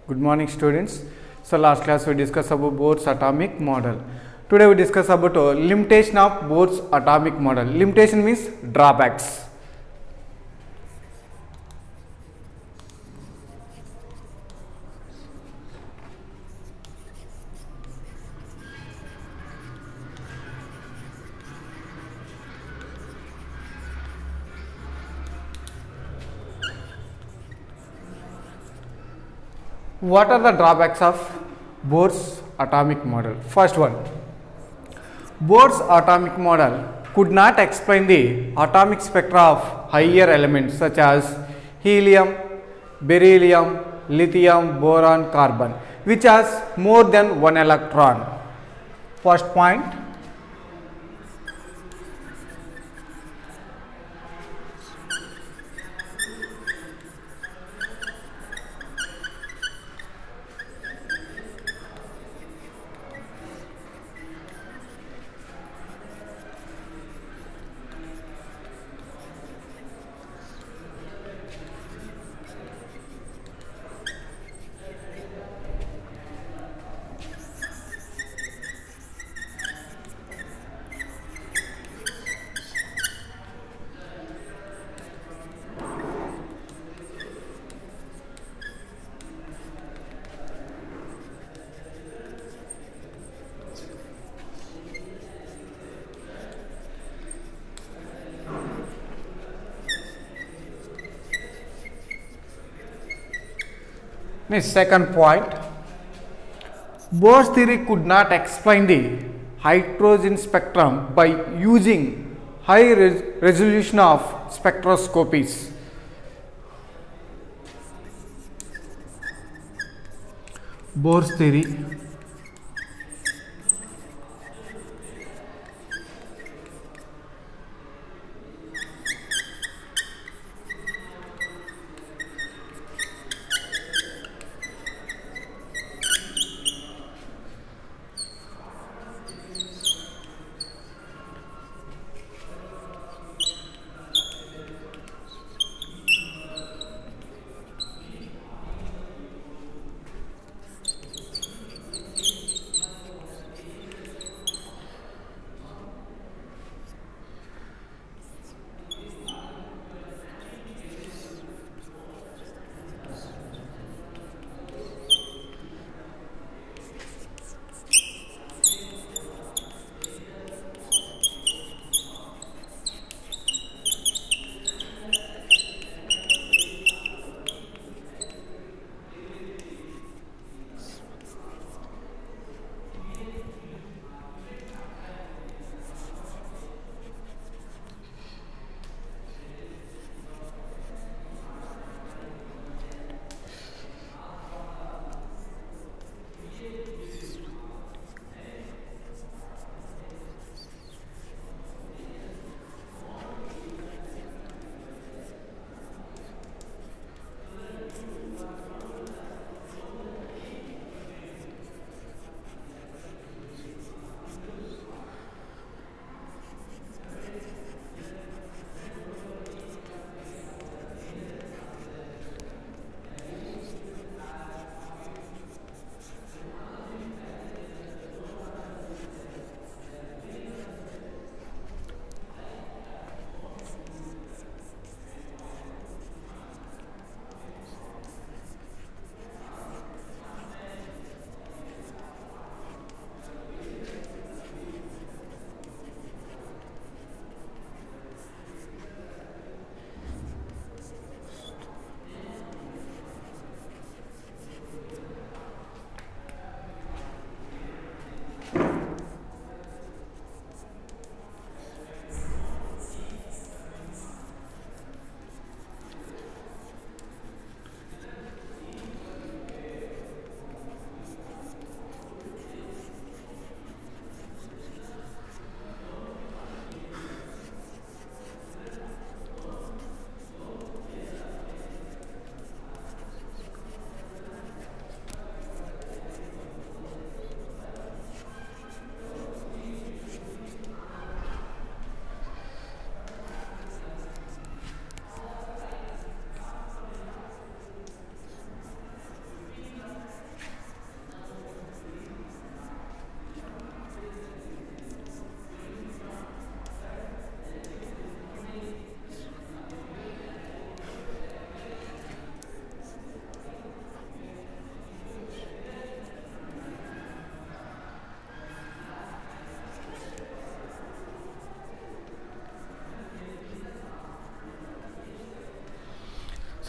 Good morning, students. So last class we discussed about Bohr's atomic model. Today we discuss about limitation of Bohr's atomic model. Limitation means drawbacks. What are the drawbacks of Bohr's atomic model? First one, Bohr's atomic model could not explain the atomic spectra of higher elements such as helium, beryllium, lithium, boron, carbon, which has more than one electron. First point. Second point, Bohr's theory could not explain the hydrogen spectrum by using high resolution of spectroscopies. Bohr's theory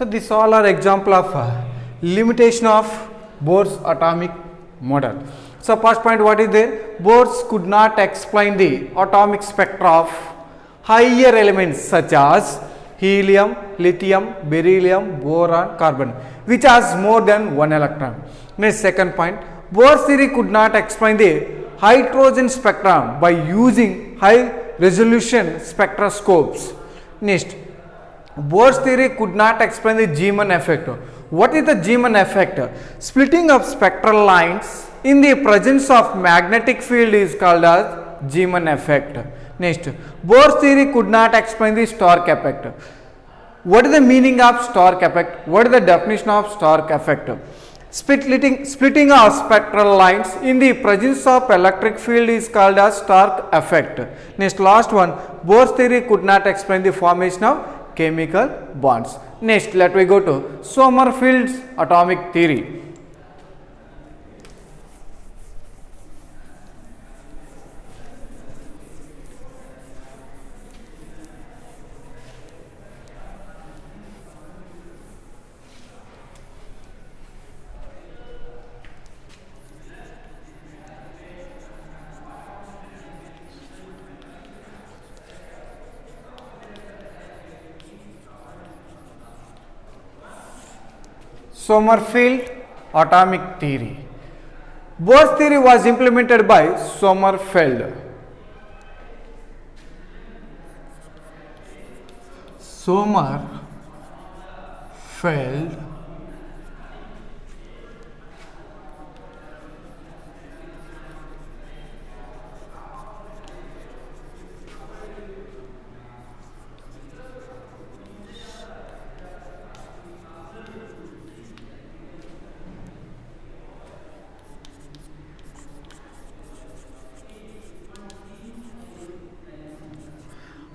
So these all are example of limitation of Bohr's atomic model. So first point, what is there? Bohr could not explain the atomic spectra of higher elements such as helium, lithium, beryllium, boron, carbon, which has more than one electron. Next, second point, Bohr's theory could not explain the hydrogen spectrum by using high resolution spectroscopes. Next, Bohr's theory could not explain the Zeeman effect. What is the Zeeman effect? Splitting of spectral lines in the presence of magnetic field is called as Zeeman effect. Next, Bohr's theory could not explain the Stark effect. What is the meaning of Stark effect? What is the definition of Stark effect? Splitting of spectral lines in the presence of electric field is called as Stark effect. Next, last one, Bohr's theory could not explain the formation of chemical bonds. Next, let me go to Sommerfeld's atomic theory. Sommerfeld atomic theory. Bohr's theory was implemented by Sommerfeld. Sommerfeld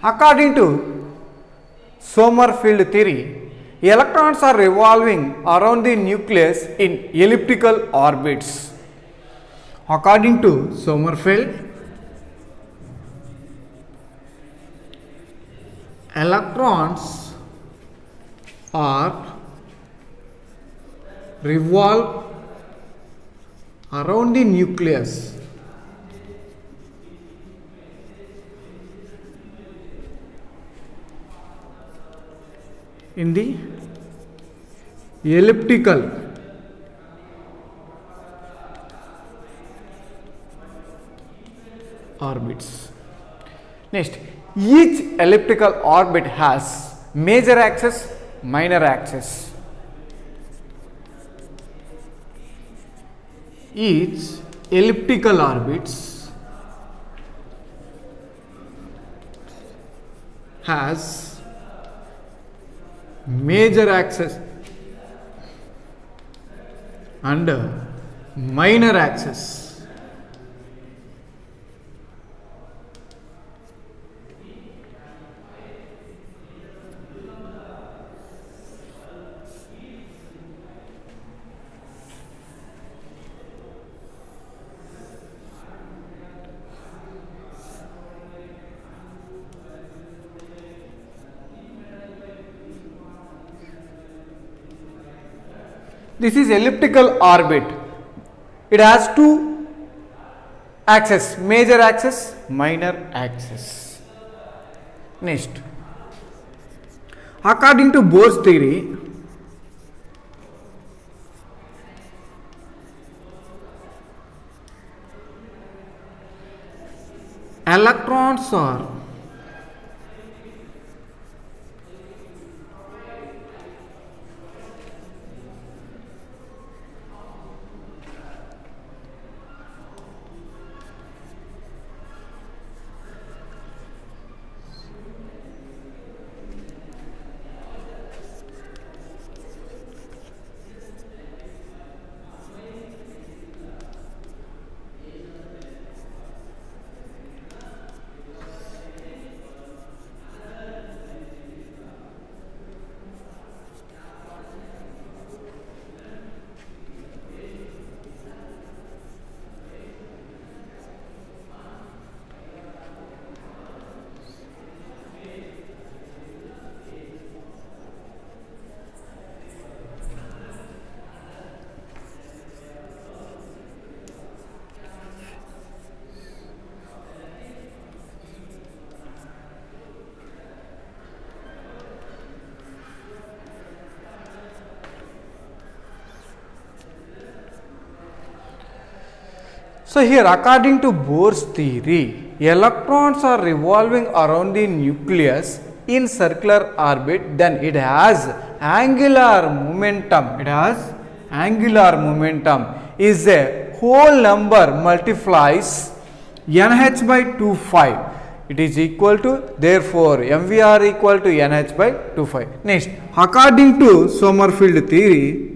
According to Sommerfeld theory, electrons are revolving around the nucleus in elliptical orbits. According to Sommerfeld, electrons are revolve around the nucleus in the elliptical orbits. Next, each elliptical orbit has major axis, minor axis. Each elliptical orbits has major axis and minor axis. This is elliptical orbit. It has two axes, major axis, minor axis. Next, according to Bohr's theory, electrons are So here according to Bohr's theory, electrons are revolving around the nucleus in circular orbit, then it has angular momentum. It has angular momentum is a whole number multiplies nh by 2 phi. It is equal to, therefore mvr equal to nh by 2 phi. Next, according to Sommerfeld theory,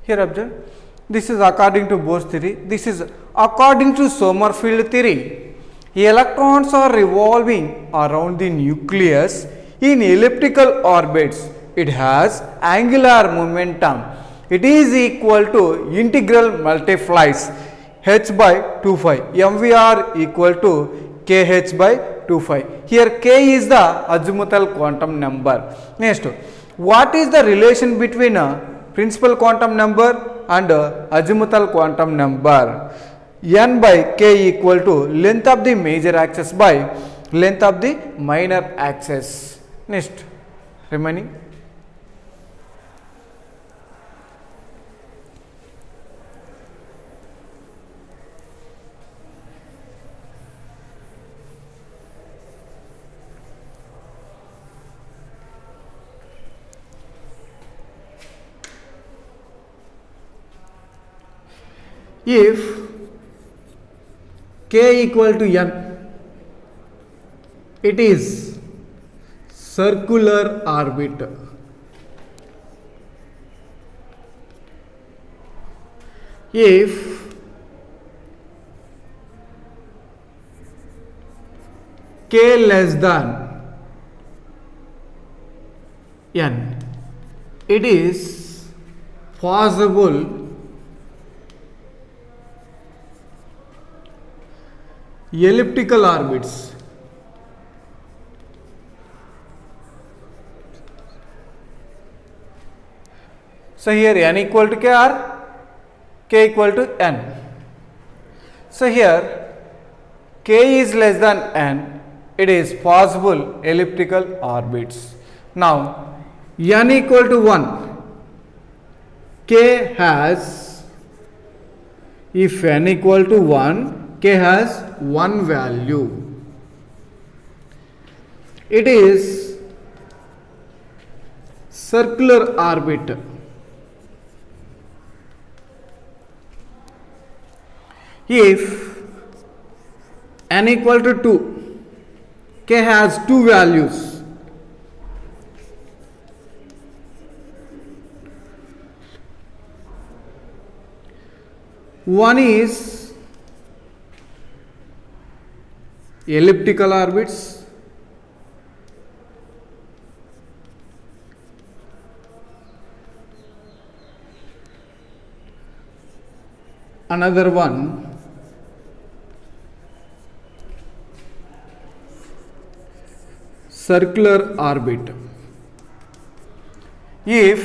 here observe, this is according to Bohr's theory, this is according to Sommerfeld theory. Electrons are revolving around the nucleus in elliptical orbits. It has angular momentum. It is equal to integral multiplies h by 2 phi, mvr equal to kh by 2 phi. Here k is the azimuthal quantum number. Next, what is the relation between principal quantum number and azimuthal quantum number? N by k equal to length of the major axis by length of the minor axis. Next, remaining. If k equal to n, it is circular orbit. If k less than n, it is possible elliptical orbits. So here n equal to k or k equal to n. So here k is less than n, it is possible elliptical orbits. Now n equal to 1, k has if n equal to 1, k has one value. It is circular orbit. If n equal to 2, k has two values. One is elliptical orbits, another one circular orbit. If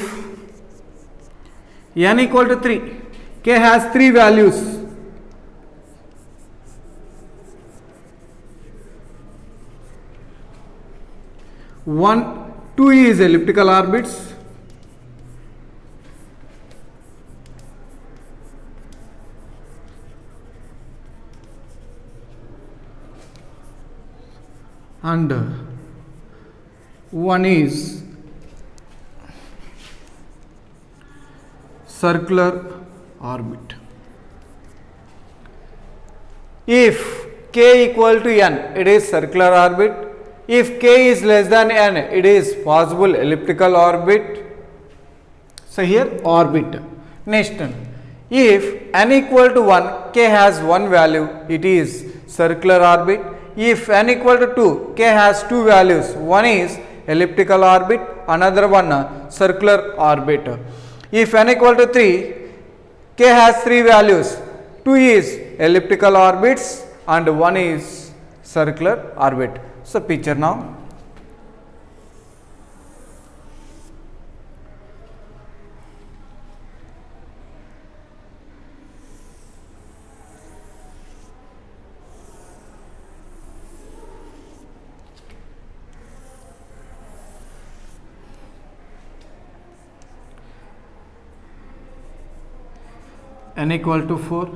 n equal to 3, k has three values. Two is elliptical orbits, and one is circular orbit. If k equal to n, it is circular orbit. If k is less than n, it is possible elliptical orbit. So here orbit. Next, if n equal to 1, k has one value, it is circular orbit. If n equal to 2, k has two values. One is elliptical orbit, another one circular orbit. If n equal to 3, k has three values. Two is elliptical orbits and one is circular orbit. So picture now. N equal to 4,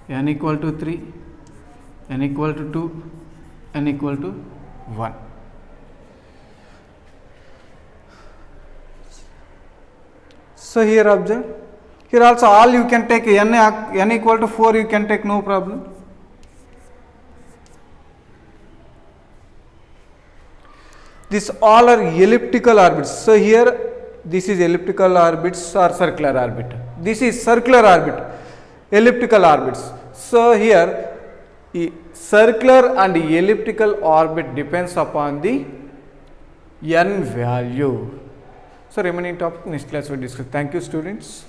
n equal to 3, n equal to 2, n equal to 1. So here observe, here also all you can take n equal to 4, you can take, no problem. These all are elliptical orbits. So here this is elliptical orbits or circular orbit. This is circular orbit, elliptical orbits. So here circular and elliptical orbit depends upon the n value. So remaining topic next class we discuss. Thank you students.